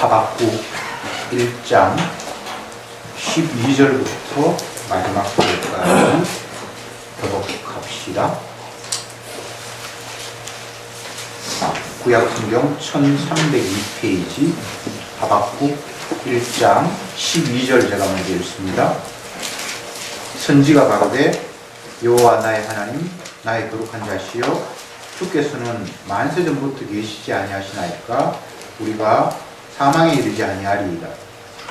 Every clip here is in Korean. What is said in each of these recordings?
하박국 1장 12절부터 마지막 절까지 교독합시다. 구약성경 1302페이지 하박국 1장 12절 제가 먼저 읽습니다. 선지가 가로되 여호와 나의 하나님 나의 거룩한 자시여 주께서는 만세전부터 계시지 아니하시나이까 우리가 사망에 이르지 아니하리이다.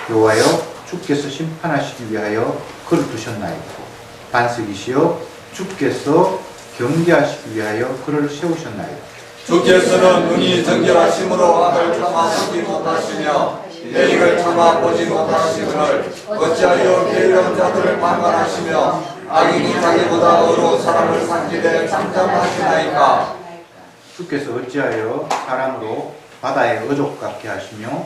여호와여 주께서 심판하시기 위하여 그를 두셨나이다. 반석이시여 주께서 경계하시기 위하여 그를 세우셨나이다. 주께서는 눈이 정결하심으로 악을 참아 보지 못하시며 대익을 참아 보지 못하시거늘 어찌하여 게으른 자들을 방관하시며 악인이 자기보다 어려운 사람을 상기되 잠잠하시나이까. 주께서 어찌하여 사람으로 바다의 어족 같게 하시며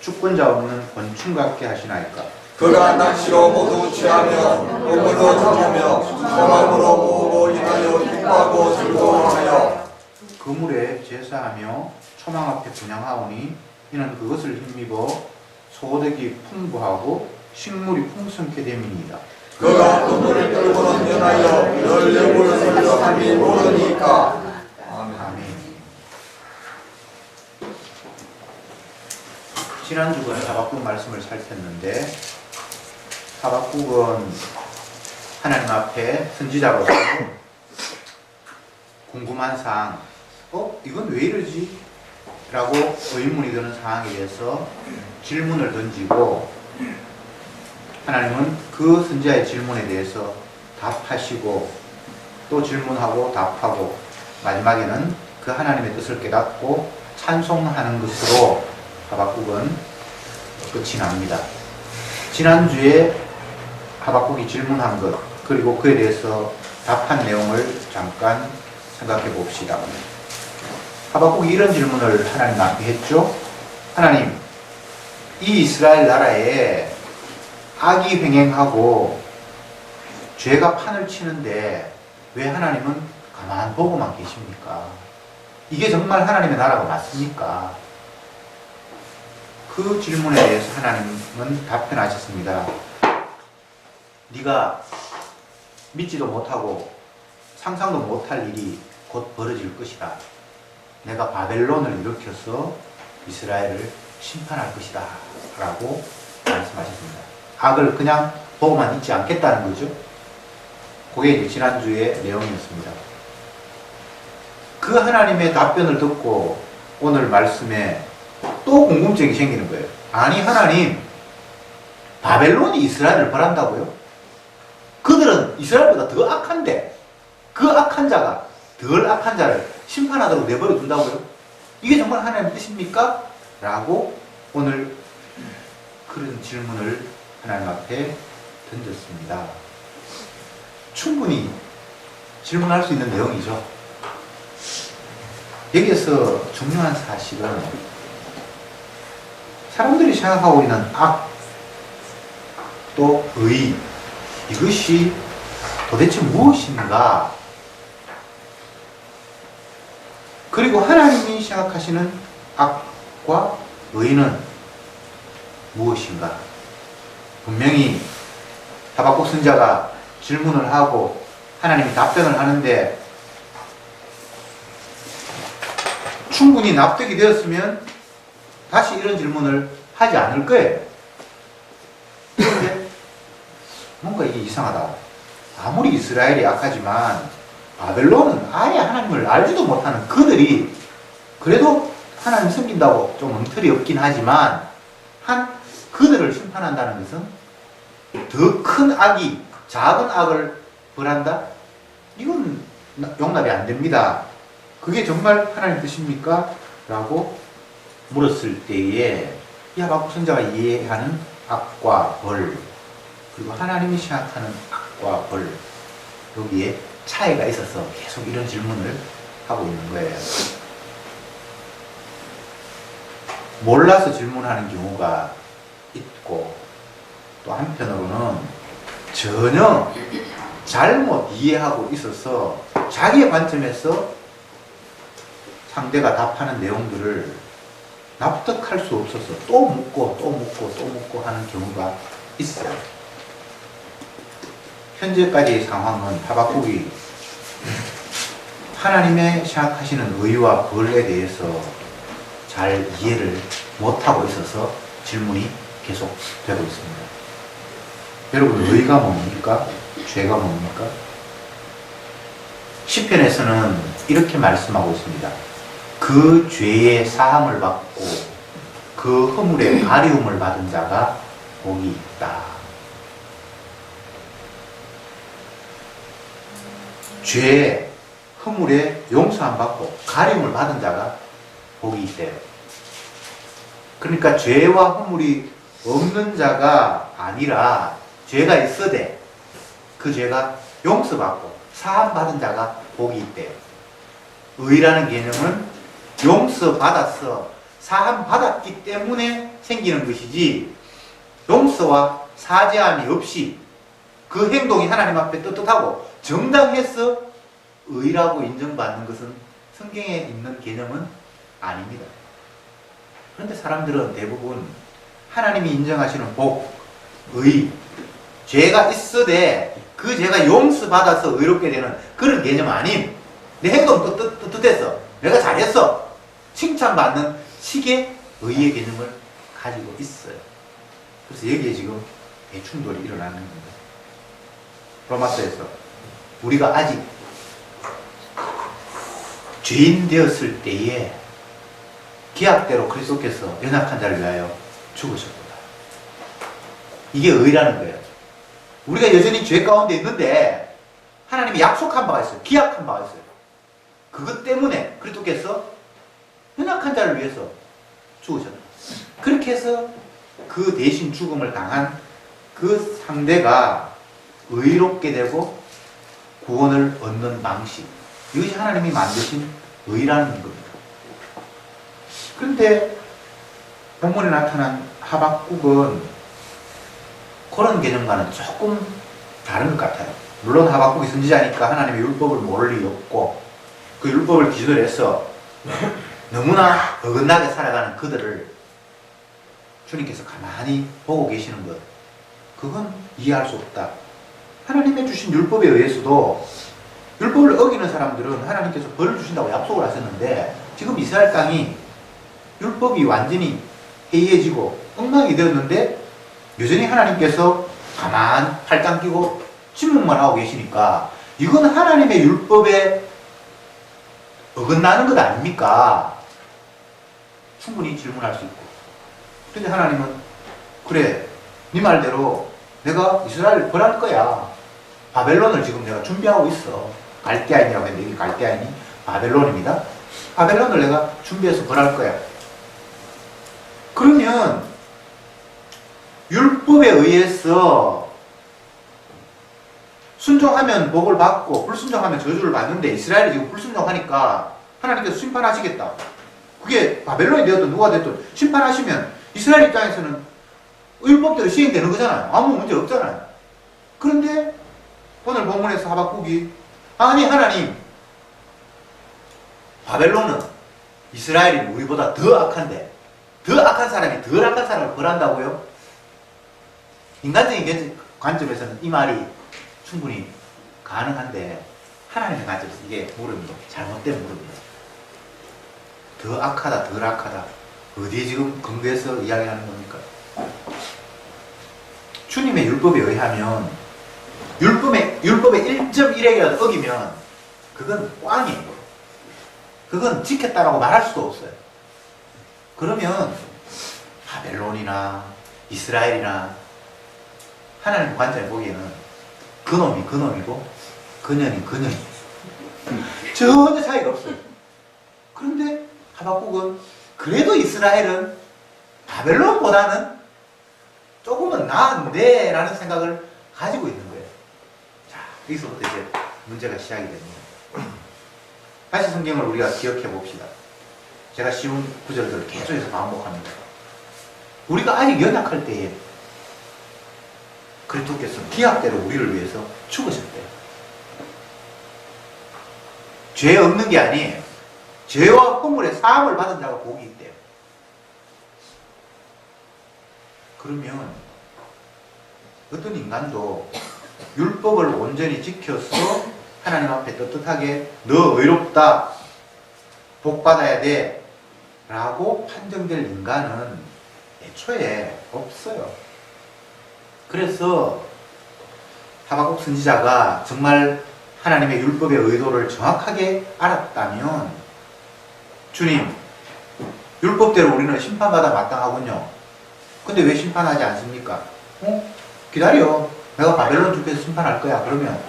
주권자 없는 곤충 같게 하시나이까. 그가 낚시로 모두 취하며 우물로 잡으며 소망으로 모으고 인하여 기뻐하고 즐거워하여 그물에 제사하며 초망 앞에 분향하오니 이는 그것을 힘입어 소득이 풍부하고 식물이 풍성케 됨이니이다. 그가 그물을 끌고는 연하여 열 영을 설명함이 모르니까. 아멘. 지난주는 하박국 말씀을 살폈는데 하박국은 하나님 앞에 선지자로서 궁금한 사항, 이건 왜 이러지? 라고 의문이 드는 상황에 대해서 질문을 던지고 하나님은 그 선지자의 질문에 대해서 답하시고 또 질문하고 답하고 마지막에는 그 하나님의 뜻을 깨닫고 찬송하는 것으로 하박국은 끝이 납니다. 지난주에 하박국이 질문한 것 그리고 그에 대해서 답한 내용을 잠깐 생각해 봅시다. 하박국이 이런 질문을 하나님 앞에 했죠. 하나님, 이 이스라엘 나라에 악이 횡행하고 죄가 판을 치는데 왜 하나님은 가만 보고만 계십니까? 이게 정말 하나님의 나라가 맞습니까? 그 질문에 대해서 하나님은 답변하셨습니다. 네가 믿지도 못하고 상상도 못할 일이 곧 벌어질 것이다. 내가 바벨론을 일으켜서 이스라엘을 심판할 것이다 라고 말씀하셨습니다. 악을 그냥 보고만 있지 않겠다는 거죠. 그게 이제 지난주의 내용이었습니다. 그 하나님의 답변을 듣고 오늘 말씀에 또 궁금증이 생기는 거예요. 아니 하나님, 바벨론이 이스라엘을 벌한다고요? 그들은 이스라엘보다 더 악한데 그 악한 자가 덜 악한 자를 심판하도록 내버려 둔다고요? 이게 정말 하나님의 뜻입니까? 라고 오늘 그런 질문을 하나님 앞에 던졌습니다. 충분히 질문할 수 있는 내용이죠. 여기에서 중요한 사실은 사람들이 생각하고 있는 악, 또 의, 이것이 도대체 무엇인가? 그리고 하나님이 생각하시는 악과 의는 무엇인가? 분명히 하박국 선지자가 질문을 하고 하나님이 답변을 하는데 충분히 납득이 되었으면 다시 이런 질문을 하지 않을 거예요. 그런데 뭔가 이게 이상하다. 아무리 이스라엘이 악하지만 바벨론은 아예 하나님을 알지도 못하는 그들이 그래도 하나님 섬긴다고 좀 엉터리 없긴 하지만 그들을 심판한다는 것은 더 큰 악이 작은 악을 벌한다? 이건 용납이 안 됩니다. 그게 정말 하나님 뜻입니까? 라고 물었을 때에 이 하박국 선지자가 이해하는 악과 벌 그리고 하나님이 생각하는 악과 벌 여기에 차이가 있어서 계속 이런 질문을 하고 있는 거예요. 몰라서 질문하는 경우가 있고 또 한편으로는 전혀 잘못 이해하고 있어서 자기의 관점에서 상대가 답하는 내용들을 납득할 수 없어서 또 묻고 또 묻고 또 묻고 하는 경우가 있어요. 현재까지의 상황은 하박국이 하나님의 생각하시는 의와 벌에 대해서 잘 이해를 못하고 있어서 질문이 계속 되고 있습니다. 여러분, 의가 뭡니까? 죄가 뭡니까? 시편에서는 이렇게 말씀하고 있습니다. 그 죄의 사함을 받고 그 허물의 가리움을 받은 자가 복이 있다. 죄의 허물의 용서함 받고 가리움을 받은 자가 복이 있대요. 그러니까 죄와 허물이 없는 자가 아니라 죄가 있어대 그 죄가 용서받고 사함받은 자가 복이 있대요. 의라는 개념은 용서받았어, 사함받았기 때문에 생기는 것이지 용서와 사죄함이 없이 그 행동이 하나님 앞에 떳떳하고 정당해서 의라고 인정받는 것은 성경에 있는 개념은 아닙니다. 그런데 사람들은 대부분 하나님이 인정하시는 복, 의, 죄가 있어대 그 죄가 용서받아서 의롭게 되는 그런 개념 아님, 내 행동 떳떳했어, 내가 잘했어, 칭찬받는 식의 의의 개념을 가지고 있어요. 그래서 여기에 지금 대충돌이 일어나는 겁니다. 로마서에서 우리가 아직 죄인 되었을 때에 계약대로 그리스도께서 연약한 자를 위하여 죽으셨구나. 이게 의라는 거예요. 우리가 여전히 죄 가운데 있는데 하나님이 약속한 바가 있어요. 기약한 바가 있어요. 그것 때문에 그리스도께서 연약한 자를 위해서 죽으셨다. 그렇게 해서 그 대신 죽음을 당한 그 상대가 의롭게 되고 구원을 얻는 방식, 이것이 하나님이 만드신 의라는 겁니다. 그런데 본문에 나타난 하박국은 그런 개념과는 조금 다른 것 같아요. 물론 하박국이 선지자니까 하나님의 율법을 모를 일이 없고 그 율법을 기준으로 해서 너무나 어긋나게 살아가는 그들을 주님께서 가만히 보고 계시는 것, 그건 이해할 수 없다. 하나님의 주신 율법에 의해서도 율법을 어기는 사람들은 하나님께서 벌을 주신다고 약속을 하셨는데 지금 이스라엘 땅이 율법이 완전히 해이해지고 엉망이 되었는데 여전히 하나님께서 가만 팔짱 끼고 침묵만 하고 계시니까 이건 하나님의 율법에 어긋나는 것 아닙니까? 충분히 질문할 수 있고. 그런데 하나님은 그래, 네 말대로 내가 이스라엘을 벌할 거야. 바벨론을 지금 내가 준비하고 있어. 갈대아인이라고 했는데 이게 갈대아인이 바벨론입니다. 바벨론을 내가 준비해서 벌할 거야. 그러면 율법에 의해서 순종하면 복을 받고 불순종하면 저주를 받는데 이스라엘이 지금 불순종하니까 하나님께서 심판하시겠다. 그게 바벨론이 되었든 누가 됐든 심판하시면 이스라엘 입장에서는 율법대로 시행되는 거잖아요. 아무 문제 없잖아요. 그런데 오늘 본문에서 하박국이 아니 하나님, 바벨론은 이스라엘이 우리보다 더 악한데 더 악한 사람이 더 악한 사람을 벌한다고요? 인간적인 관점에서는 이 말이 충분히 가능한데 하나님의 관점에서 이게 무릎이고 잘못된 무릎이에요. 더 악하다, 덜 악하다. 어디에 지금 근거해서 이야기하는 겁니까? 주님의 율법에 의하면 율법의 1.1핵이라도 어기면 그건 꽝이에요. 그건 지켰다라고 말할 수도 없어요. 그러면 바벨론이나 이스라엘이나 하나님 관점에 보기에는 그놈이 그놈이고 그년이 그년이에요. 전혀 차이가 없어요. 그런데 하박국은 그래도 이스라엘은 바벨론보다는 조금은 나은데 라는 생각을 가지고 있는 거예요. 자, 여기서부터 이제 문제가 시작이 됩니다. 다시 성경을 우리가 기억해 봅시다. 제가 쉬운 구절들을 계속해서 반복합니다. 우리가 아직 연약할 때에 그리스도께서 기약대로 우리를 위해서 죽으셨대요. 죄 없는 게 아니에요. 죄와 허물의 사함을 받은 자가 복이 있대요. 그러면 어떤 인간도 율법을 온전히 지켜서 하나님 앞에 떳떳하게 너 의롭다, 복 받아야 돼 라고 판정될 인간은 애초에 없어요. 그래서 하박국 선지자가 정말 하나님의 율법의 의도를 정확하게 알았다면, 주님, 율법대로 우리는 심판받아 마땅하군요. 근데 왜 심판하지 않습니까? 기다려. 내가 바벨론 주께서 심판할 거야. 그러면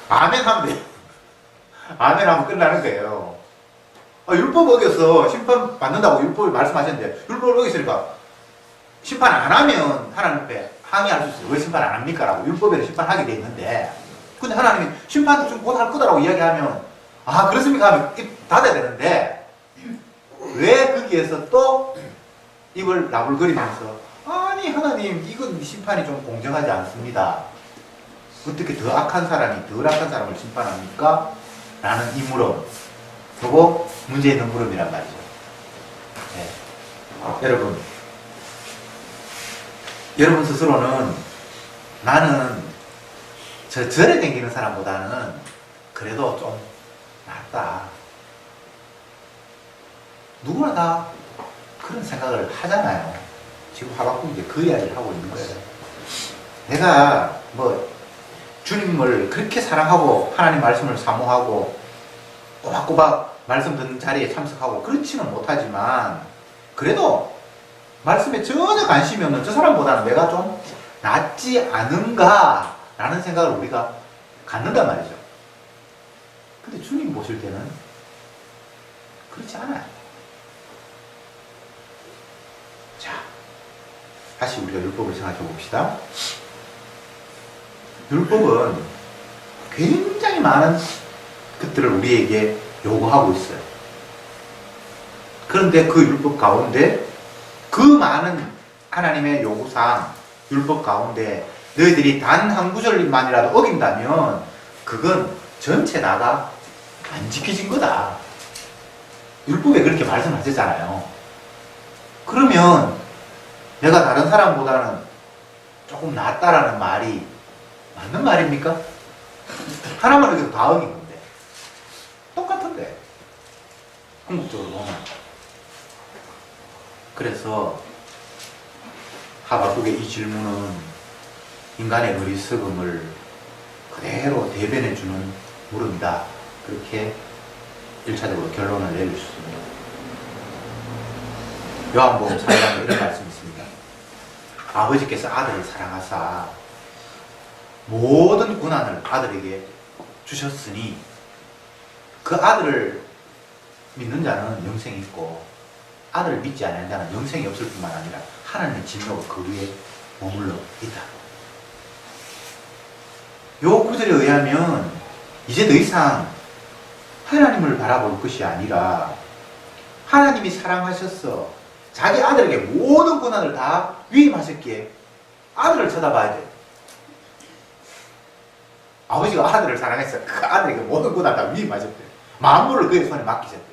아멘 하면 돼요. 아멘 하면 끝나는 거예요. 율법 어겨서 심판 받는다고 율법을 말씀하셨는데, 율법을 어겼으니까 심판 안 하면 하나님 앞에 항의할 수 있어요. 왜 심판 안 합니까? 라고 율법에서 심판하게 돼 있는데, 근데 하나님이 심판도 좀 곧 할 거다라고 이야기하면, 아 그렇습니까? 하면 입 닫아야 되는데, 왜 거기에서 또 입을 나불거리면서, 아니 하나님 이건 심판이 좀 공정하지 않습니다. 어떻게 더 악한 사람이 덜 악한 사람을 심판합니까? 라는 이 물음, 그거 문제 있는 물음이란 말이죠. 네. 여러분 스스로는 나는 절에 댕기는 사람보다는 그래도 좀 낫다. 누구나 다 그런 생각을 하잖아요. 지금 하박국이 이제 그 이야기를 하고 있는 거예요. 내가 뭐 주님을 그렇게 사랑하고 하나님 말씀을 사모하고 꼬박꼬박 말씀 듣는 자리에 참석하고 그렇지는 못하지만, 그래도 말씀에 전혀 관심이 없는 저 사람보다는 내가 좀 낫지 않은가 라는 생각을 우리가 갖는단 말이죠. 근데 주님 보실 때는 그렇지 않아요. 자, 다시 우리가 율법을 생각해 봅시다. 율법은 굉장히 많은 것들을 우리에게 요구하고 있어요. 그런데 그 율법 가운데, 그 많은 하나님의 요구사항, 율법 가운데 너희들이 단 한 구절만이라도 어긴다면 그건 전체 다가 안 지켜진 거다. 율법에 그렇게 말씀하셨잖아요. 그러면 내가 다른 사람보다는 조금 낫다라는 말이 맞는 말입니까? 하나만 어겨도 다 어긴 건데, 똑같은데 궁극적으로 보면. 그래서 하박국의 이 질문은 인간의 어리석음을 그대로 대변해주는 물음이다. 그렇게 1차적으로 결론을 내릴 수 있습니다. 요한복음 4장에 이런 말씀이 있습니다. 아버지께서 아들을 사랑하사 모든 고난을 아들에게 주셨으니 그 아들을 믿는 자는 영생이 있고 아들을 믿지 않는 자는 영생이 없을 뿐만 아니라 하나님의 진노가 그 위에 머물러 있다. 요 구절에 의하면 이제 더 이상 하나님을 바라볼 것이 아니라 하나님이 사랑하셔서 자기 아들에게 모든 고난을 다 위임하셨기에 아들을 쳐다봐야 돼. 아버지가 아들을 사랑해서 그 아들에게 모든 고난을 다 위임하셨대. 만물을 그의 손에 맡기셨대.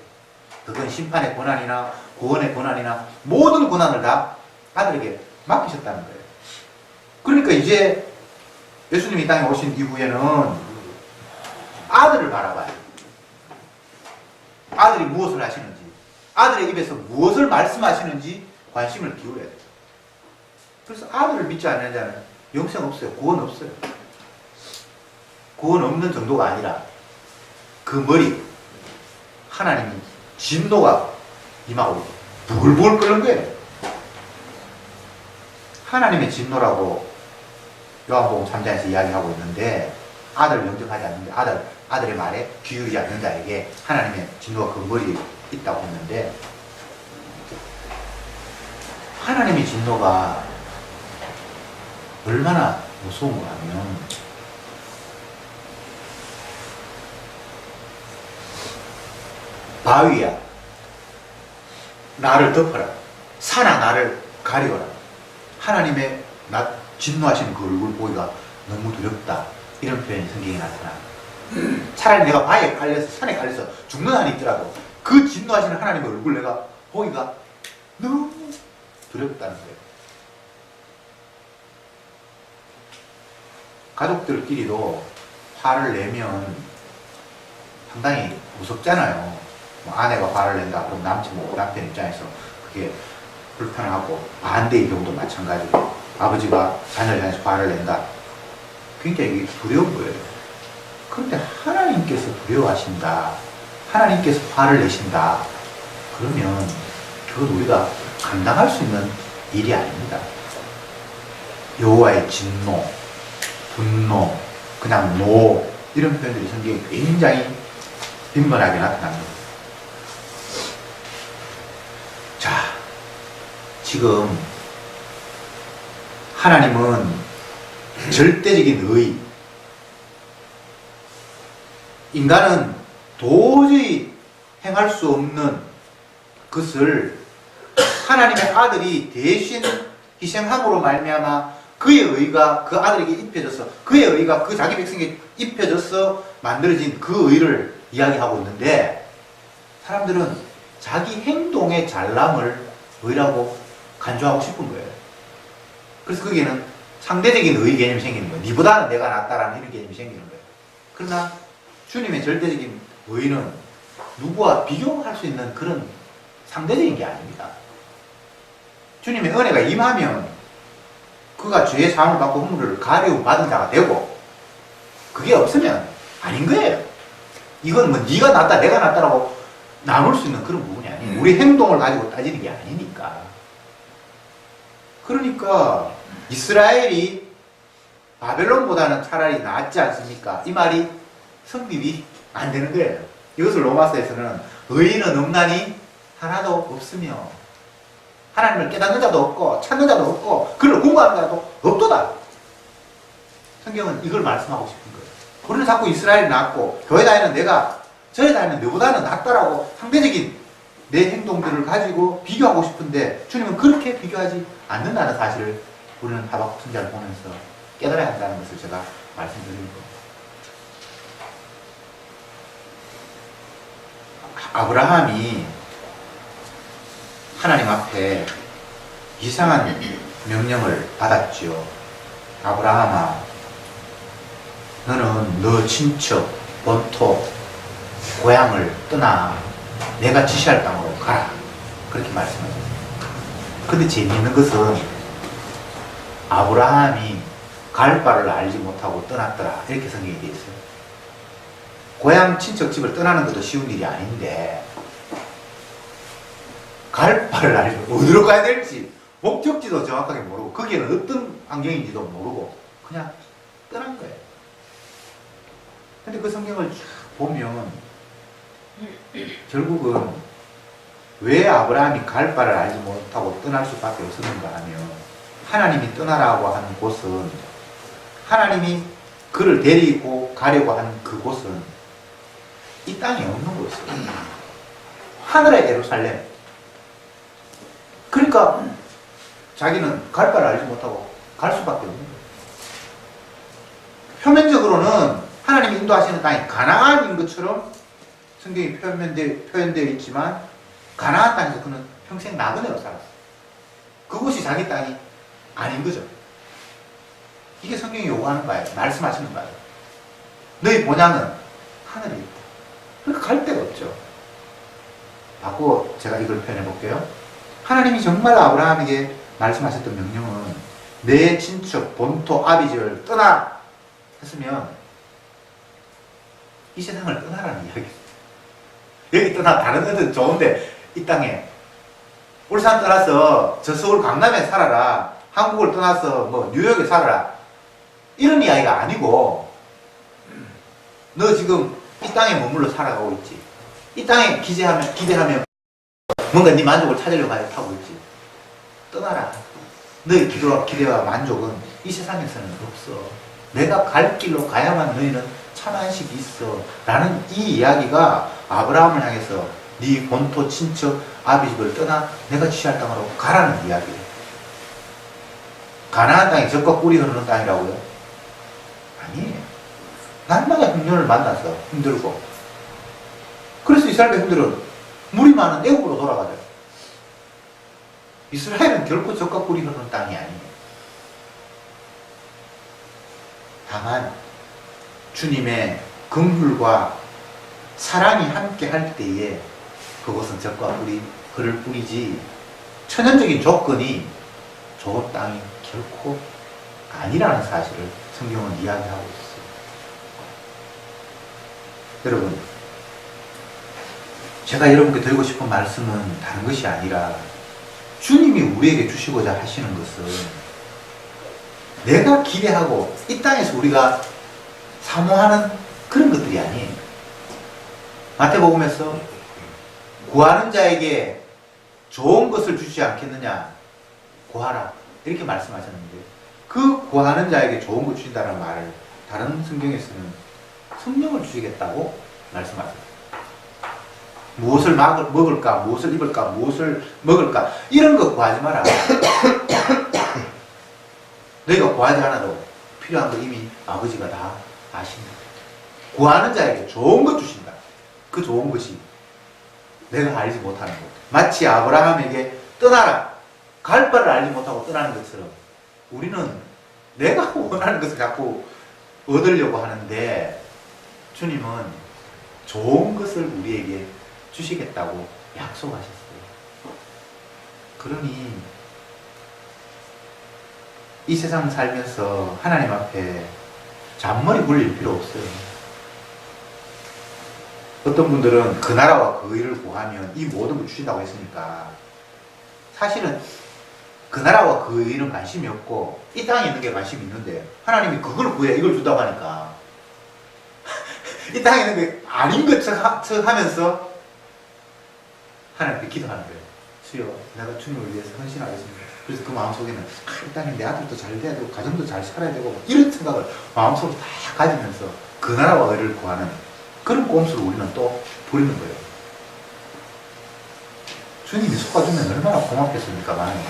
그건 심판의 고난이나 구원의 고난이나 모든 고난을 다 아들에게 맡기셨다는 거예요. 그러니까 이제 예수님이 이 땅에 오신 이후에는 아들을 바라봐요. 아들이 무엇을 하시는지, 아들의 입에서 무엇을 말씀하시는지 관심을 기울여야 돼요. 그래서 아들을 믿지 않는 자는 영생 없어요. 구원 없어요. 구원 없는 정도가 아니라 그 머리 하나님이 진노가 임하고 부글부글 끓는 거예요. 하나님의 진노라고 요한복음 3장에서 이야기하고 있는데, 아들을 영접하지 않는데 아들의 말에 귀우지 않는 자에게 하나님의 진노가 그 머리에 있다고 했는데, 하나님의 진노가 얼마나 무서운가 하면, 바위야 나를 덮어라, 산아 나를 가리거라. 하나님의 진노하시는 그 얼굴 보기가 너무 두렵다, 이런 표현이 성경에 나타나. 차라리 내가 바위에 깔려서 산에 깔려서 죽는 한이 있더라도 그 진노하시는 하나님의 얼굴 내가 보기가 너무 두렵다는 거예요. 가족들끼리도 화를 내면 상당히 무섭잖아요. 뭐 아내가 화를 낸다 그럼 남편 입장에서 그게 불편하고, 반대의 경우도 마찬가지고, 아버지가 자녀를 향해서 화를 낸다, 굉장히 두려운 거예요. 그런데 하나님께서 두려워하신다, 하나님께서 화를 내신다, 그러면 그건 우리가 감당할 수 있는 일이 아닙니다. 여호와의 진노, 분노, 그냥 노, 이런 표현들이 성경에 굉장히 빈번하게 나타납니다. 자, 지금 하나님은 절대적인 의, 인간은 도저히 행할 수 없는 것을 하나님의 아들이 대신 희생함으로 말미암아 그의 의가 그 아들에게 입혀져서, 그의 의가 그 자기 백성에게 입혀져서 만들어진 그 의를 이야기하고 있는데, 사람들은 자기 행동의 잘남을 의라고 간주하고 싶은 거예요. 그래서 거기에는 상대적인 의 개념이 생기는 거예요. 니보다는 내가 낫다라는 이런 개념이 생기는 거예요. 그러나 주님의 절대적인 의는 누구와 비교할 수 있는 그런 상대적인 게 아닙니다. 주님의 은혜가 임하면 그가 죄의 사함을 받고 허물을 가려움 받은 자가 되고, 그게 없으면 아닌 거예요. 이건 뭐 네가 낫다 내가 낫다라고 나눌 수 있는 그런 부분이 아니에요. 우리 행동을 가지고 따지는 게 아니니까. 그러니까 이스라엘이 바벨론보다는 차라리 낫지 않습니까? 이 말이 성립이 안 되는 거예요. 이것을 로마서에서는 의인은 없나니 하나도 없으며, 하나님을 깨닫는 자도 없고 찾는 자도 없고 그를 공부하는 자도 없도다. 성경은 이걸 말씀하고 싶은 거예요. 우리는 자꾸 이스라엘이 낫고 교회 다니는 내가 저에 다니는 너보다는 낫다라고 상대적인 내 행동들을 가지고 비교하고 싶은데, 주님은 그렇게 비교하지 않는다는 사실을 우리는 하박국 선지자를 보면서 깨달아야 한다는 것을 제가 말씀드리는 겁니다. 아브라함이 하나님 앞에 이상한 명령을 받았지요. 아브라함아, 너는 너 친척, 본토, 고향을 떠나 내가 지시할 땅으로 가라, 그렇게 말씀하셨어요. 근데 재미있는 것은 아브라함이 갈 바를 알지 못하고 떠났더라, 이렇게 성경이 되어 있어요. 고향 친척 집을 떠나는 것도 쉬운 일이 아닌데, 갈 바를 알지, 어디로 가야 될지 목적지도 정확하게 모르고 거기에는 어떤 환경인지도 모르고 그냥 떠난 거예요. 근데 그 성경을 쭉 보면 결국은 왜 아브라함이 갈 바를 알지 못하고 떠날 수밖에 없었는가 하면, 하나님이 떠나라고 하는 곳은, 하나님이 그를 데리고 가려고 하는 그곳은 이 땅에 없는 곳이에요. 하늘의 예루살렘. 그러니까 자기는 갈 바를 알지 못하고 갈 수밖에 없는 거예요. 표면적으로는 하나님이 인도하시는 땅이 가나안인 것처럼 성경이 표현되어 있지만, 가나안 땅에서 그는 평생 나그네로 살았어요. 그곳이 자기 땅이 아닌 거죠. 이게 성경이 요구하는 바예요. 말씀하시는 바예요. 너희 본향은 하늘에 있다. 그러니까 갈 데가 없죠. 바꾸어 제가 이걸 표현해 볼게요. 하나님이 정말 아브라함에게 말씀하셨던 명령은 내 친척, 본토, 아비집을 떠나 했으면 이 세상을 떠나라는 이야기예요. 여기 떠나 다른 데는 좋은데 이 땅에 울산 떠나서 저 서울 강남에 살아라, 한국을 떠나서 뭐 뉴욕에 살아라, 이런 이야기가 아니고, 너 지금 이 땅에 머물러 살아가고 있지. 이 땅에 기대하면 뭔가 네 만족을 찾으려고 하고 있지. 떠나라. 너의 기대와 만족은 이 세상에서는 없어. 내가 갈 길로 가야만 너희는 참 안식이 있어. 라는 이 이야기가 아브라함을 향해서 네 본토, 친척, 아비집을 떠나 내가 지시할 땅으로 가라는 이야기예요. 가나안 땅이 젖과 꿀이 흐르는 땅이라고요? 아니에요. 날마다 흉년을 만나서 힘들고, 그래서 이스라엘 백성들은 물이 많은 애국으로 돌아가죠. 이스라엘은 결코 젖과 꿀이 흐르는 땅이 아니에요. 다만 주님의 긍휼과 사랑이 함께 할 때에 그것은 젖과 꿀이 흐를 뿐이지 천연적인 조건이 좋은 땅이 결코 아니라는 사실을 성경은 이야기하고 있어요. 여러분, 제가 여러분께 드리고 싶은 말씀은 다른 것이 아니라 주님이 우리에게 주시고자 하시는 것은 내가 기대하고 이 땅에서 우리가 사모하는 그런 것들이 아니에요. 마태복음에서 구하는 자에게 좋은 것을 주지 않겠느냐, 구하라 이렇게 말씀하셨는데 그 구하는 자에게 좋은 것 주신다는 말을 다른 성경에서는 성령을 주시겠다고 말씀하셨어요. 무엇을 먹을까, 무엇을 입을까, 무엇을 먹을까 이런 거 구하지 마라. 너희가 구하지 않아도 필요한 거 이미 아버지가 다 아신다. 구하는 자에게 좋은 것 주신다. 그 좋은 것이 내가 알지 못하는 것. 마치 아브라함에게 떠나라, 갈 바를 알지 못하고 떠나는 것처럼 우리는 내가 원하는 것을 자꾸 얻으려고 하는데 주님은 좋은 것을 우리에게 주시겠다고 약속하셨어요. 그러니 이 세상 살면서 하나님 앞에 잔머리 굴릴 필요 없어요. 어떤 분들은 그 나라와 그 의를 구하면 이 모든 걸 주신다고 했으니까 사실은 그 나라와 그 의는 관심이 없고 이 땅에 있는 게 관심이 있는데 하나님이 그걸 구해 이걸 준다고 하니까 이 땅에 있는 게 아닌 것처럼 하면서 하나님께 기도하는 거예요. 주여, 내가 주님을 위해서 헌신하겠습니다. 그래서 그 마음속에는 이 땅에 내 아들도 잘 돼야 되고 가정도 잘 살아야 되고 이런 생각을 마음속으로 다 가지면서 그 나라와 의를 구하는 그런 꼼수를 우리는 또 부리는 거예요. 주님이 속아주면 얼마나 고맙겠습니까? 많은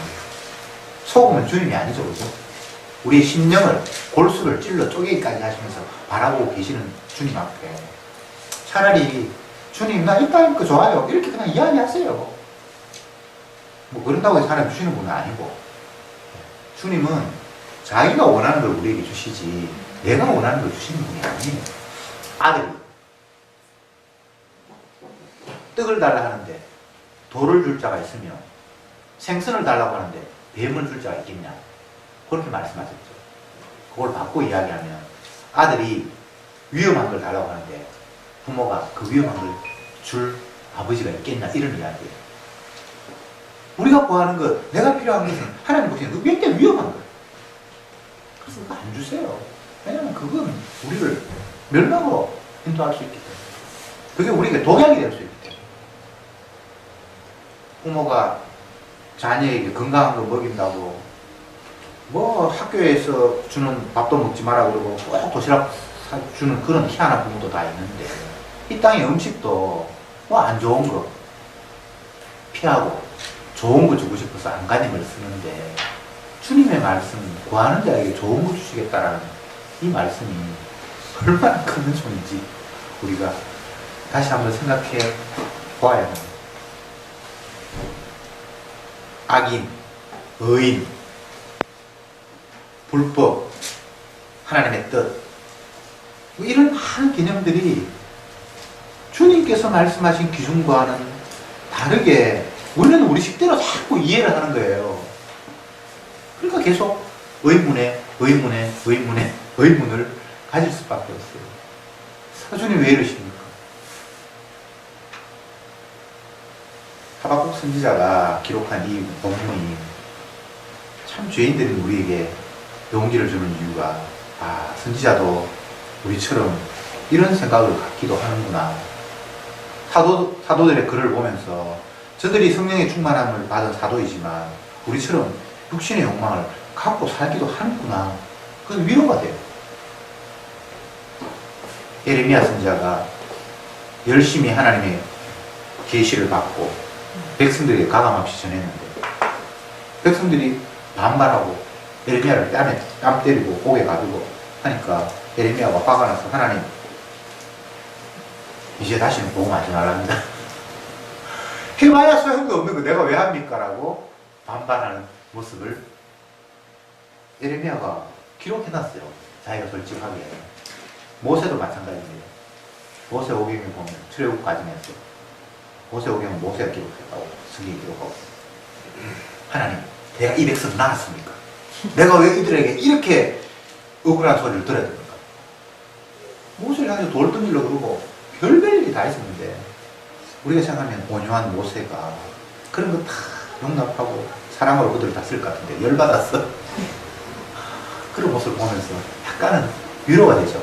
속으면 주님이 아니죠, 그죠? 우리의 심령을 골수를 찔러 쪼개기까지 하시면서 바라보고 계시는 주님 앞에 차라리 주님 나 이 땅 거 좋아요 이렇게 그냥 이야기하세요. 뭐 그런다고 해서 하나님 주시는 분은 아니고 주님은 자기가 원하는 걸 우리에게 주시지 내가 원하는 걸 주시는 분이 아니에요. 아들이 떡을 달라 하는데 돌을 줄 자가 있으며 생선을 달라고 하는데 뱀을 줄 자가 있겠냐, 그렇게 말씀하셨죠. 그걸 바꿔 이야기하면 아들이 위험한 걸 달라고 하는데 부모가 그 위험한 걸 줄 아버지가 있겠냐, 이런 이야기예요. 우리가 구하는 것, 내가 필요한 것은 하나님 보시는 그 굉장히 위험한 거예요. 그래서 그거 안 주세요. 왜냐하면 그건 우리를 멸망으로 인도할 수 있기 때문에, 그게 우리에게 독약이 될 수 있기 때문에. 부모가 자녀에게 건강한 거 먹인다고 뭐 학교에서 주는 밥도 먹지 마라 그러고 꼭 도시락 주는 그런 희한한 부모도 다 있는데 이 땅의 음식도 뭐 안 좋은 거 피하고 좋은 거 주고 싶어서 안간힘을 쓰는데 주님의 말씀, 구하는 자에게 좋은 거 주시겠다라는 이 말씀이 얼마나 큰 은총인지 우리가 다시 한번 생각해 보아야 합니다. 악인, 의인, 불법, 하나님의 뜻, 뭐 이런 많은 개념들이 주님께서 말씀하신 기준과는 다르게 우리는 우리 식대로 자꾸 이해를 하는 거예요. 그러니까 계속 의문을 가질 수밖에 없어요. 주님 왜 이러십니까? 하박국 선지자가 기록한 이 본문이 참 죄인들인 우리에게 용기를 주는 이유가 선지자도 우리처럼 이런 생각을 갖기도 하는구나. 사도들의 글을 보면서 저들이 성령의 충만함을 받은 사도이지만 우리처럼 육신의 욕망을 갖고 살기도 하는구나. 그건 위로가 돼요. 예레미야 선지자가 열심히 하나님의 계시를 받고 백성들에게 가감없이 전했는데 백성들이 반발하고 예레미야를 뺨 때리고 고개 가두고 하니까 예레미야가 화가 나서 하나님 이제 다시는 복음하지 말랍니다. 해봐야 소용도 없는 거 내가 왜 합니까? 라고 반발하는 모습을 예레미야가 기록해놨어요. 자기가 솔직하게. 모세도 마찬가지입니다. 모세오경에 보면 출애굽 과정에서 모세오경은 모세가 기록했다고 성경이 기록하고, 하나님, 내가 이 백성 낳았습니까? 내가 왜 이들에게 이렇게 억울한 소리를 들어야 됩니까? 모세를 향해서 돌덩이로 그러고 별별 일이 다 있었는데, 우리가 생각하면 온유한 모세가 그런 거 다 용납하고 사랑으로 그들을 다 쓸 것 같은데 열받았어. 그런 모습을 보면서 약간은 위로가 되죠.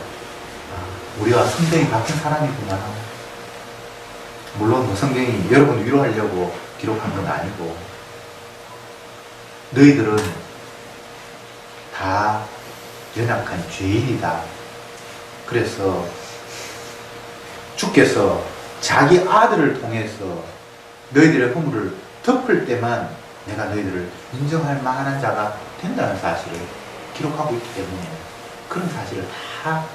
우리와 성경이 같은 사람이구나. 물론 뭐 성경이 여러분 위로하려고 기록한 건 아니고, 너희들은 다 연약한 죄인이다. 그래서 주께서 자기 아들을 통해서 너희들의 허물을 덮을 때만 내가 너희들을 인정할 만한 자가 된다는 사실을 기록하고 있기 때문에, 그런 사실을 다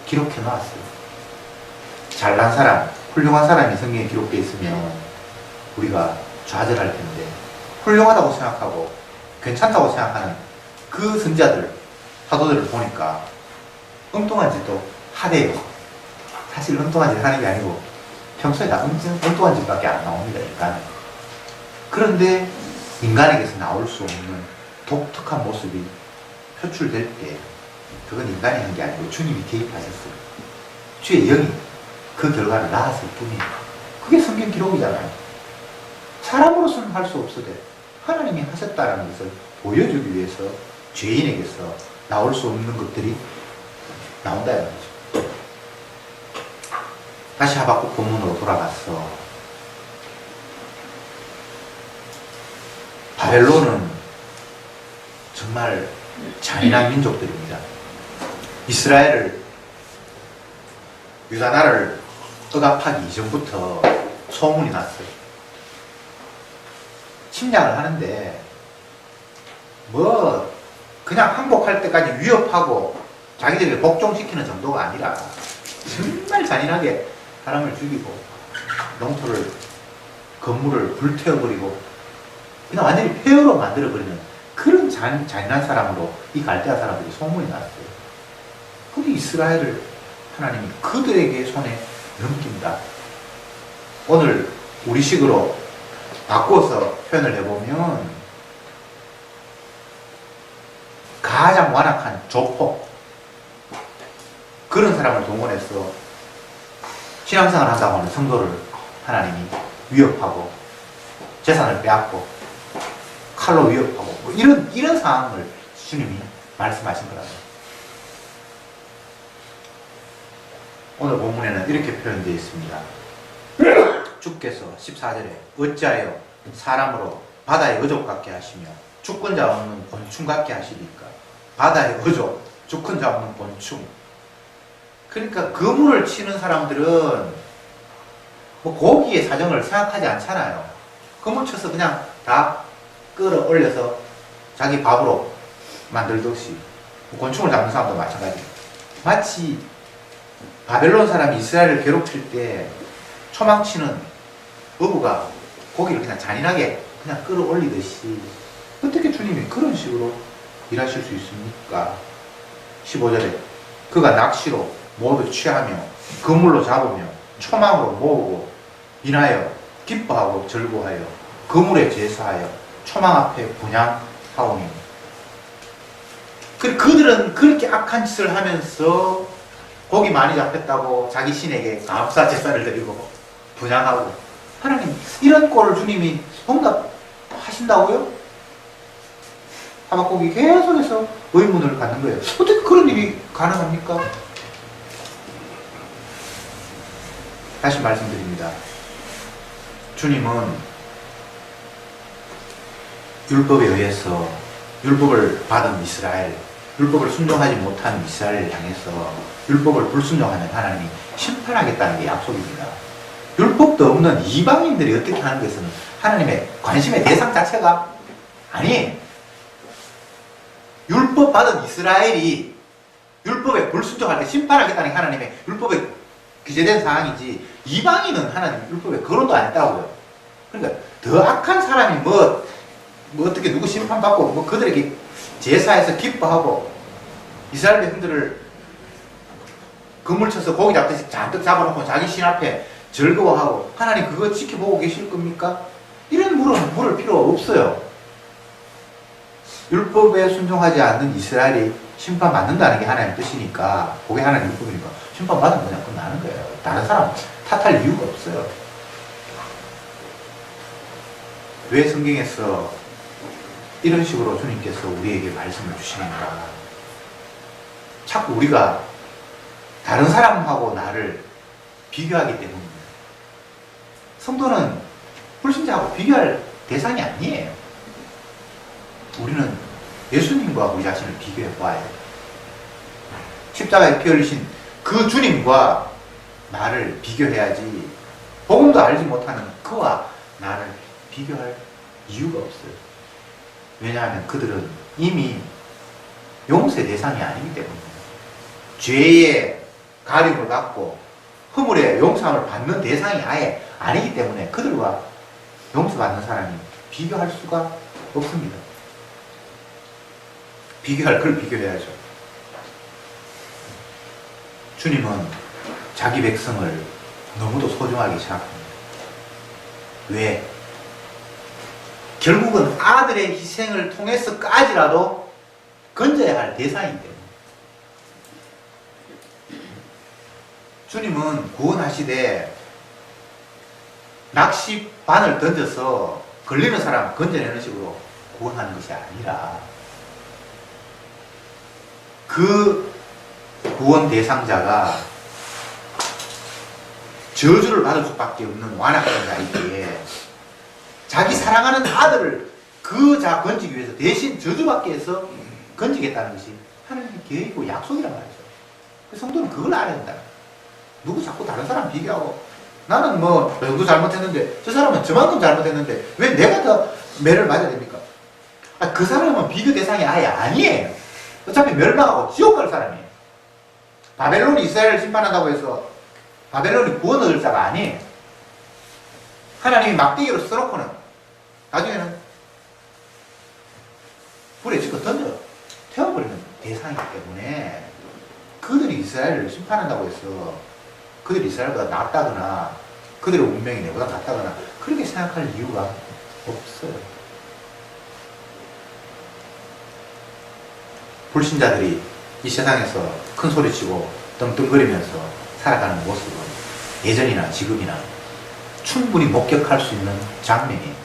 기록해 놨어요. 잘난 사람, 훌륭한 사람이 성경에 기록되어 있으면 우리가 좌절할 텐데, 훌륭하다고 생각하고 괜찮다고 생각하는 그 선자들, 사도들을 보니까 엉뚱한 짓도 하대요. 사실 엉뚱한 짓 하는 게 아니고 평소에 다 엉뚱한 짓밖에 안 나옵니다, 일단은. 그런데 인간에게서 나올 수 없는 독특한 모습이 표출될 때, 그건 인간이 한 게 아니고 주님이 개입하셨어요. 주의 영이 그 결과를 낳았을 뿐이에요. 그게 성경 기록이잖아요. 사람으로서는 할 수 없으되 하나님이 하셨다는 것을 보여주기 위해서 죄인에게서 나올 수 없는 것들이 나온다는 거죠. 다시 하박국 본문으로 돌아가서, 바벨론은 정말 잔인한 민족들입니다. 이스라엘을, 유다 나라를 억압하기 이전부터 소문이 났어요. 침략을 하는데 뭐 그냥 항복할 때까지 위협하고 자기들에게 복종시키는 정도가 아니라 정말 잔인하게 사람을 죽이고 농토를, 건물을 불태워버리고 그냥 완전히 폐허로 만들어버리는 그런 잔인한 사람으로 이 갈대아 사람들이 소문이 났어요. 근데 이스라엘을 하나님이 그들에게 손에 넘긴다. 오늘 우리식으로 바꿔서 표현을 해보면 가장 완악한 조폭, 그런 사람을 동원해서 신앙생활을 한다고 하는 성도를 하나님이 위협하고 재산을 빼앗고 칼로 위협하고 뭐 이런 상황을 주님이 말씀하신 거라고. 오늘 본문에는 이렇게 표현되어 있습니다. 주께서 14절에 어찌하여 사람으로 바다의 어족 같게 하시며 주권자 없는 곤충 같게 하시니까. 바다의 어족, 주권자 없는 곤충. 그러니까 그물을 치는 사람들은 뭐 고기의 사정을 생각하지 않잖아요. 그물 쳐서 그냥 다 끌어올려서 자기 밥으로 만들듯이, 곤충을 잡는 사람도 마찬가지입니다. 마치 바벨론 사람이 이스라엘을 괴롭힐 때 초망치는 어부가 고기를 그냥 잔인하게 그냥 끌어올리듯이, 어떻게 주님이 그런 식으로 일하실 수 있습니까? 15절에 그가 낚시로 모두 취하며 그물로 잡으며 초망으로 모으고 인하여 기뻐하고 절구하여 그물에 제사하여 초망 앞에 분향하오니. 그들은 그렇게 악한 짓을 하면서 고기 많이 잡혔다고 자기 신에게 감사 제사를 드리고 분향하고, 하나님 이런 꼴을 주님이 응답하신다고요? 하박국이 계속해서 의문을 갖는 거예요. 어떻게 그런 일이 가능합니까? 다시 말씀드립니다. 주님은 율법에 의해서 율법을 받은 이스라엘, 율법을 순종하지 못하는 이스라엘을 향해서 율법을 불순종하는 하나님이 심판하겠다는 게 약속입니다. 율법도 없는 이방인들이 어떻게 하는 것은 하나님의 관심의 대상 자체가 아니에요. 율법 받은 이스라엘이 율법에 불순종할 때 심판하겠다는 게 하나님의 율법에 기재된 사항이지, 이방인은 하나님 율법에 거론도 안 했다고요. 그러니까 더 악한 사람이 뭐 어떻게 누구 심판받고 뭐 그들에게 제사해서 기뻐하고 이스라엘 백성들을 그물 쳐서 고기 잡듯이 잔뜩 잡아놓고 자기 신 앞에 즐거워하고 하나님 그거 지켜보고 계실 겁니까? 이런 물을 필요 없어요. 율법에 순종하지 않는 이스라엘이 심판받는다는 게 하나님 뜻이니까, 그게 하나님 율법이니까 심판받으면 그냥 끝나는 거예요. 다른 사람 탓할 이유가 없어요. 왜 성경에서 이런 식으로 주님께서 우리에게 말씀을 주시는가? 자꾸 우리가 다른 사람하고 나를 비교하기 때문입니다. 성도는 불신자하고 비교할 대상이 아니에요. 우리는 예수님과 우리 자신을 비교해 봐야 돼요. 십자가에 피 흘리신 그 주님과 나를 비교해야지, 복음도 알지 못하는 그와 나를 비교할 이유가 없어요. 왜냐하면 그들은 이미 용서의 대상이 아니기 때문입니다. 죄의 가림을 받고 허물의 용서함을 받는 대상이 아예 아니기 때문에 그들과 용서받는 사람이 비교할 수가 없습니다. 비교할 걸 비교해야죠. 주님은 자기 백성을 너무도 소중하게 생각합니다. 왜? 결국은 아들의 희생을 통해서까지라도 건져야 할 대상이기 때문에. 주님은 구원하시되 낚시바늘 던져서 걸리는 사람 건져내는 식으로 구원하는 것이 아니라, 그 구원 대상자가 저주를 받을 수밖에 없는 완악한 자이기에 자기 사랑하는 아들을 그 자 건지기 위해서 대신 저주받게 해서 건지겠다는 것이 하나님의 계획이고 약속이란 말이죠. 성도는 그걸 알아야 된다. 누구 자꾸 다른 사람 비교하고, 나는 뭐 누구 잘못했는데 저 사람은 저만큼 잘못했는데 왜 내가 더 매를 맞아야 됩니까? 그 사람은 비교 대상이 아예 아니에요. 어차피 멸망하고 지옥 갈 사람이에요. 바벨론이 이스라엘을 심판한다고 해서 바벨론이 구원 얻을 자가 아니에요. 하나님이 막대기로 써놓고는 나중에는 불에 지고 던져 태워버리는 대상이기 때문에, 그들이 이스라엘을 심판한다고 해서 그들이 이스라엘보다 낫다거나 그들의 운명이 내보다 낫다거나 그렇게 생각할 이유가 없어요. 불신자들이 이 세상에서 큰 소리치고 떵떵거리면서 살아가는 모습은 예전이나 지금이나 충분히 목격할 수 있는 장면이에요.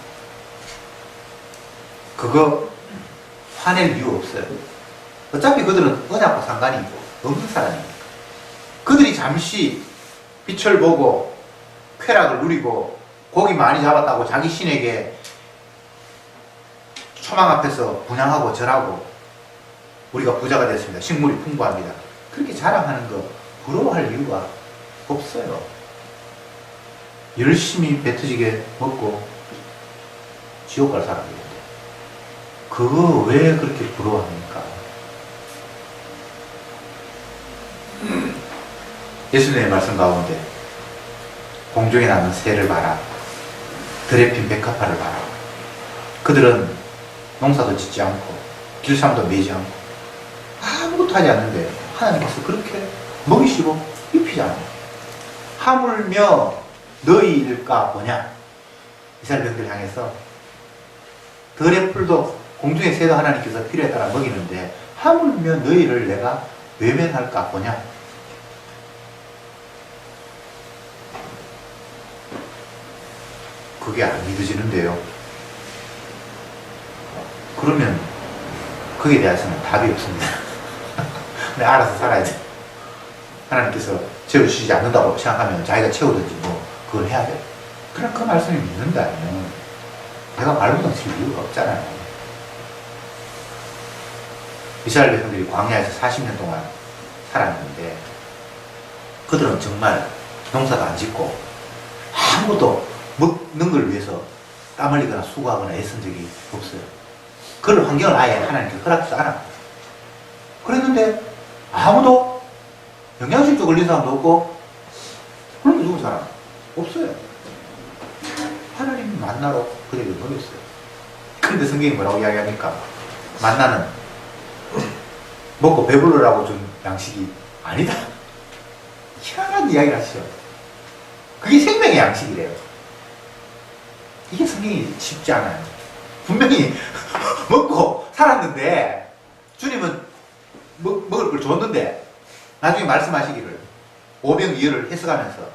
그거 화낼 이유 없어요. 어차피 그들은 언약과 상관이 없는 사람이니까. 그들이 잠시 빛을 보고 쾌락을 누리고 고기 많이 잡았다고 자기 신에게 초망 앞에서 분향하고 절하고 우리가 부자가 됐습니다, 식물이 풍부합니다, 그렇게 자랑하는 거 부러워할 이유가 없어요. 열심히 배 터지게 먹고 지옥 갈 사람이에요. 그거 왜 그렇게 부러워합니까? 예수님의 말씀 가운데 공중에 나는 새를 봐라, 들에 핀 백합화를 봐라. 그들은 농사도 짓지 않고 길쌈도 매지 않고 아무것도 하지 않는데 하나님께서 그렇게 먹이시고 입히잖아요. 하물며 너희일까 보냐. 이스라엘 백성들 향해서 들의 풀도 공중의 새도 하나님께서 필요에 따라 먹이는데 하물며 너희를 내가 외면할까 보냐. 그게 안 믿어지는데요. 그러면 거기에 대해서는 답이 없습니다. 내가 알아서 살아야 돼. 하나님께서 채워주시지 않는다고 생각하면 자기가 채우든지 뭐 그걸 해야 돼. 그럼 그 말씀을 믿는다면 내가 발부동 칠 이유가 없잖아요. 이스라엘 백성들이 광야에서 40년 동안 살았는데 그들은 정말 농사도 안 짓고 아무것도 먹는 걸 위해서 땀 흘리거나 수고하거나 애쓴 적이 없어요. 그런 환경을 아예 하나님께 허락하지 않아. 그랬는데 아무도 영양실조 걸린 사람도 없고 굶어 죽은 사람 없어요. 하나님이 만나로 그들을 먹였어요. 그런데 성경이 뭐라고 이야기합니까? 만나는 먹고 배부르라고 준 양식이 아니다. 희한한 이야기를 하시죠. 그게 생명의 양식이래요. 이게 성경이 쉽지 않아요. 분명히 먹고 살았는데 주님은 먹을 걸 줬는데 나중에 말씀하시기를 오병이어를 해석하면서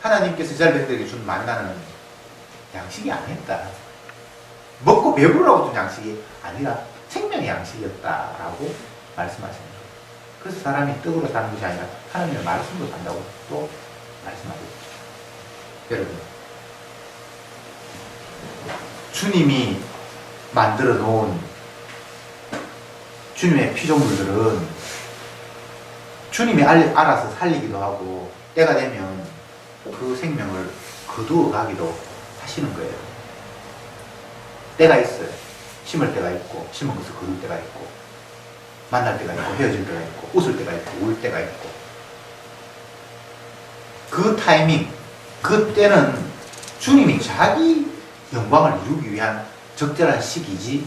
하나님께서 이스라엘 백성에게 준 만나는 양식이 아니었다. 먹고 배부르라고 준 양식이 아니라 생명의 양식이었다라고 말씀하십니다. 그래서 사람이 떡으로 사는 것이 아니라 하나님의 말씀으로 산다고 또 말씀하고 있습니다. 여러분, 주님이 만들어 놓은 주님의 피조물들은 주님이 알아서 살리기도 하고 때가 되면 그 생명을 거두어 가기도 하시는 거예요. 때가 있어요. 심을 때가 있고 심은 것을 거둘 때가 있고 만날 때가 있고 헤어질 때가 있고 웃을 때가 있고 울 때가 있고 그 타이밍, 그 때는 주님이 자기 영광을 이루기 위한 적절한 시기지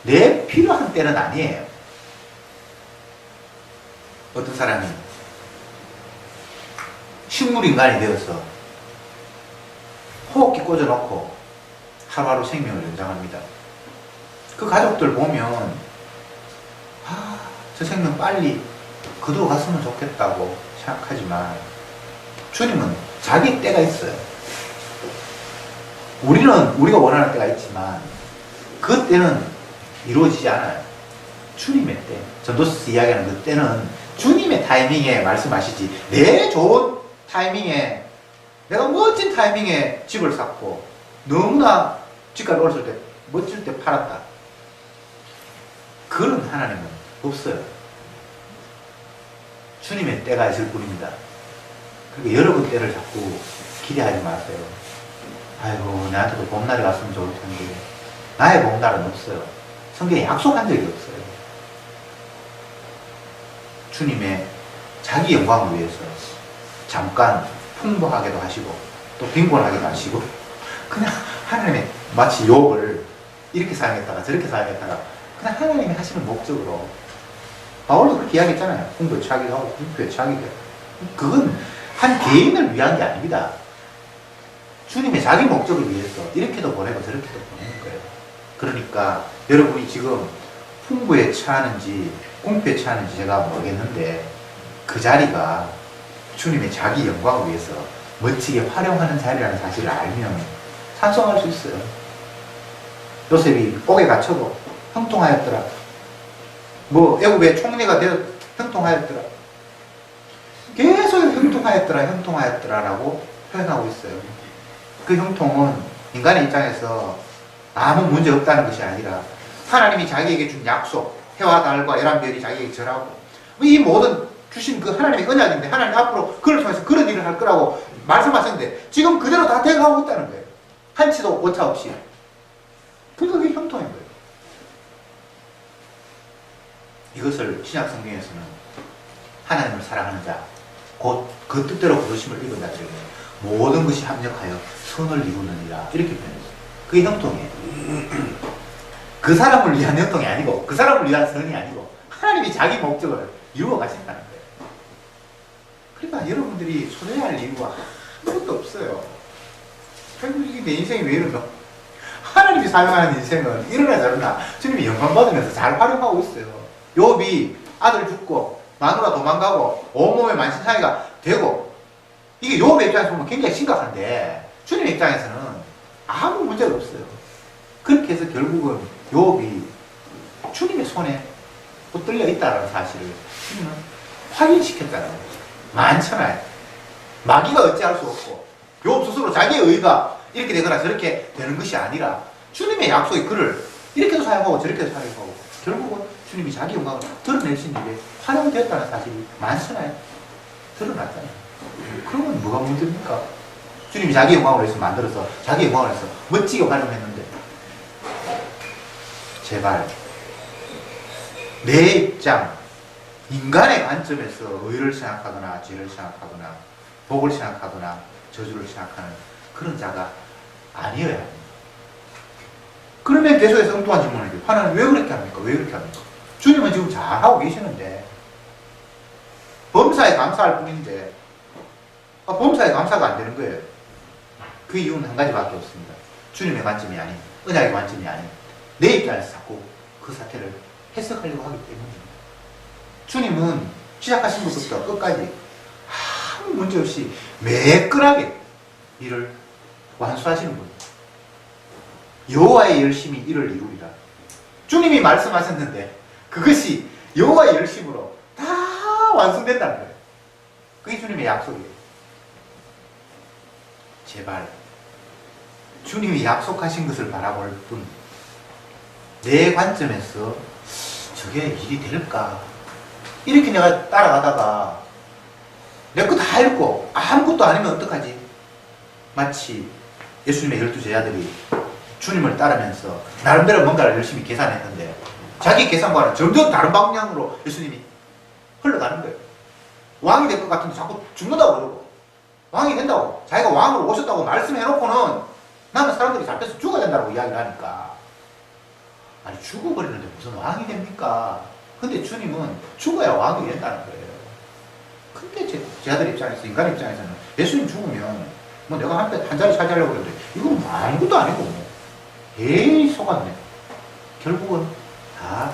내 필요한 때는 아니에요. 어떤 사람이 식물인간이 되어서 호흡기 꽂아놓고 하루하루 생명을 연장합니다. 그 가족들 보면 저 생명 빨리 거두어 갔으면 좋겠다고 생각하지만 주님은 자기 때가 있어요. 우리가 원하는 때가 있지만 그 때는 이루어지지 않아요. 주님의 때, 전도서 이야기하는 그 때는 주님의 타이밍에 말씀하시지 내 좋은 타이밍에 내가 멋진 타이밍에 집을 샀고 너무나 집값이 올랐을 때 멋질 때 팔았다. 그런 하나님은 없어요. 주님의 때가 있을 뿐입니다. 그리고 여러분 때를 자꾸 기대하지 마세요. 아이고 나한테도 봄날이 왔으면 좋을 텐데 나의 봄날은 없어요. 성경에 약속한 적이 없어요. 주님의 자기 영광을 위해서 잠깐 풍부하게도 하시고 또 빈곤하게도 하시고 그냥 하나님의 마치 욥을 이렇게 사용했다가 저렇게 사용했다가 그냥 하나님이 하시는 목적으로 바울도 그렇게 이야기했잖아요. 풍부에 취하기도 하고 빈부에 취하기도 하고 그건 한 개인을 위한 게 아닙니다. 주님의 자기 목적을 위해서 이렇게도 보내고 저렇게도 보내는 거예요. 그러니까 여러분이 지금 풍부에 취하는지 궁핍에 취하는지 제가 모르겠는데 그 자리가 주님의 자기 영광을 위해서 멋지게 활용하는 자리라는 사실을 알면 찬송할 수 있어요. 요셉이 옥에 갇혀도 형통하였더라. 애굽의 총리가 되어 형통하였더라. 계속 형통하였더라라고 표현하고 있어요. 그 형통은 인간의 입장에서 아무 문제 없다는 것이 아니라 하나님이 자기에게 준 약속, 해와 달과 열한 별이 자기에게 절하고 이 모든 주신 그 하나님의 언약인데 하나님 앞으로 그를 통해서 그런 일을 할 거라고 말씀하셨는데 지금 그대로 다 돼가고 있다는 거예요. 한치도 오차 없이. 그러니까 그게 형통인 거예요. 이것을 신약 성경에서는 하나님을 사랑하는 자, 곧 그 뜻대로 부르심을 입은 자들에게 모든 것이 합력하여 선을 이루느니라 이렇게 표현했어요. 그게 형통이에요. 그 사람을 위한 형통이 아니고 그 사람을 위한 선이 아니고 하나님이 자기 목적을 이루어 가신다는 거예요. 그러니까 여러분들이 소외할 이유가 아무것도 없어요. 결국 내 인생이 왜 이러노? 하나님이 사용하는 인생은 이러나 저러나 주님이 영광 받으면서 잘 활용하고 있어요. 욥이 아들 죽고 마누라 도망가고 온몸에 만신창이가 되고 이게 욥의 입장에서 보면 굉장히 심각한데 주님의 입장에서는 아무 문제가 없어요. 그렇게 해서 결국은 욥이 주님의 손에 붙들려 있다는 사실을 주님은 확인시켰다는 거예요. 만천하에 마귀가 어찌할 수 없고 욥 스스로 자기의 의가 이렇게 되거나 저렇게 되는 것이 아니라 주님의 약속이 그를 이렇게도 사용하고 저렇게도 사용하고 결국은 주님이 자기 영광을 드러내신 일에 활용되었다는 사실이 만천하에 드러났잖아요. 그러면 뭐가 문제입니까? 주님이 자기 영광을 위해서 만들어서 자기 영광을 위해서 멋지게 활용했는데 제발 내 입장 인간의 관점에서 의를 생각하거나 죄를 생각하거나 복을 생각하거나 저주를 생각하는 그런 자가 아니어야 합니다. 그러면 계속해서 엉뚱한 질문을 해요. 하나님 왜 그렇게 합니까? 왜 그렇게 합니까? 주님은 지금 잘하고 계시는데 범사에 감사할 뿐인데 범사에 감사가 안 되는 거예요. 그 이유는 한 가지밖에 없습니다. 주님의 관점이 아닌, 언약의 관점이 아닌 내 입장에서 자꾸 그 사태를 해석하려고 하기 때문입니다. 주님은 시작하신 것부터 끝까지 아무 문제 없이 매끈하게 일을 완수하시는 거예요. 여호와의 열심이 이를 이루리라. 주님이 말씀하셨는데 그것이 여호와의 열심으로 다 완성된다는 거예요. 그게 주님의 약속이에요. 제발 주님이 약속하신 것을 바라볼 뿐 내 관점에서 저게 일이 될까? 이렇게 내가 따라가다가 내 거 다 읽고 아무것도 아니면 어떡하지? 마치 예수님의 12제자들이 주님을 따르면서 나름대로 뭔가를 열심히 계산했는데 자기 계산과는 전혀 다른 방향으로 예수님이 흘러가는 거예요. 왕이 될 것 같은데 자꾸 죽는다고 그러고 왕이 된다고 자기가 왕으로 오셨다고 말씀해놓고는 나는 사람들이 잡혀서 죽어야 된다고 이야기를 하니까 아니 죽어버리는데 무슨 왕이 됩니까? 근데 주님은 죽어야 왕이 된다는 거예요. 근데 제자들 입장에서 인간 입장에서는 예수님 죽으면 뭐 내가 한 자리 차지하려고 그러는데 이건 뭐 아무것도 아니고 뭐 에이 속았네. 결국은 다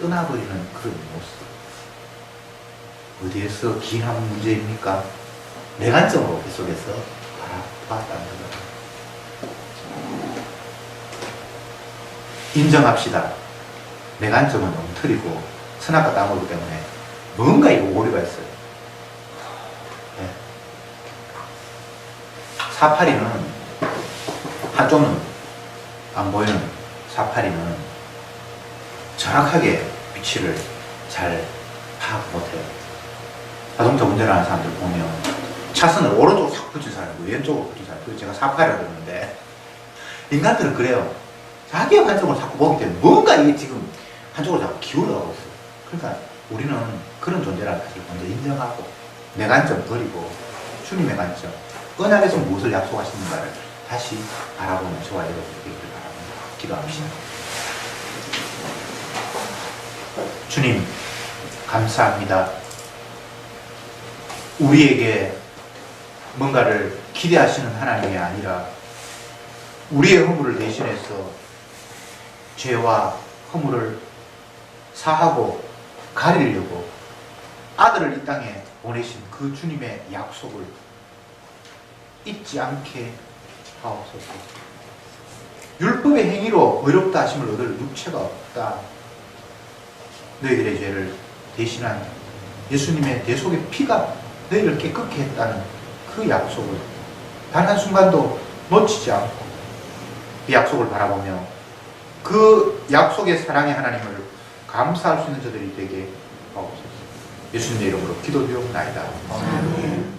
떠나버리는 그런 모습. 어디에서 기한 문제입니까? 내 관점으로 계속해서 바라봤다는 거죠. 인정합시다. 내 관점은 엉터리고 선악과 따먹기 때문에 뭔가 이거 오류가 있어요. 네. 사파리는 한쪽은 안 보이는 사파리는 정확하게 위치를 잘 파악 못해요. 자동차 운전을 하는 사람들 보면 차선을 오른쪽으로 싹 붙인 사람이고 왼쪽으로 붙인 사람, 그래서 제가 사파리라고 그러는데 인간들은 그래요. 자기의 관점을 자꾸 보기 때문에 뭔가 이게 지금 한쪽으로 자꾸 기울어가고 있어요. 그러니까 우리는 그런 존재라는 것을 먼저 인정하고 내 관점 버리고 주님의 관점, 언약에서 무엇을 약속하시는가를 다시 바라보는 저와 여러분이 되기를 바랍니다. 기도합시다. 주님 감사합니다. 우리에게 뭔가를 기대하시는 하나님이 아니라 우리의 허물을 대신해서 죄와 허물을 사하고 가리려고 아들을 이 땅에 보내신 그 주님의 약속을 잊지 않게 하옵소서. 율법의 행위로 의롭다 하심을 얻을 육체가 없다. 너희들의 죄를 대신한 예수님의 대속의 피가 너희를 깨끗게 했다는 그 약속을 단 한순간도 놓치지 않고 그 약속을 바라보며 그 약속의 사랑의 하나님을 감사할 수 있는 저들이 되게 하옵소서. 예수님의 이름으로 기도드리옵나이다. 아멘.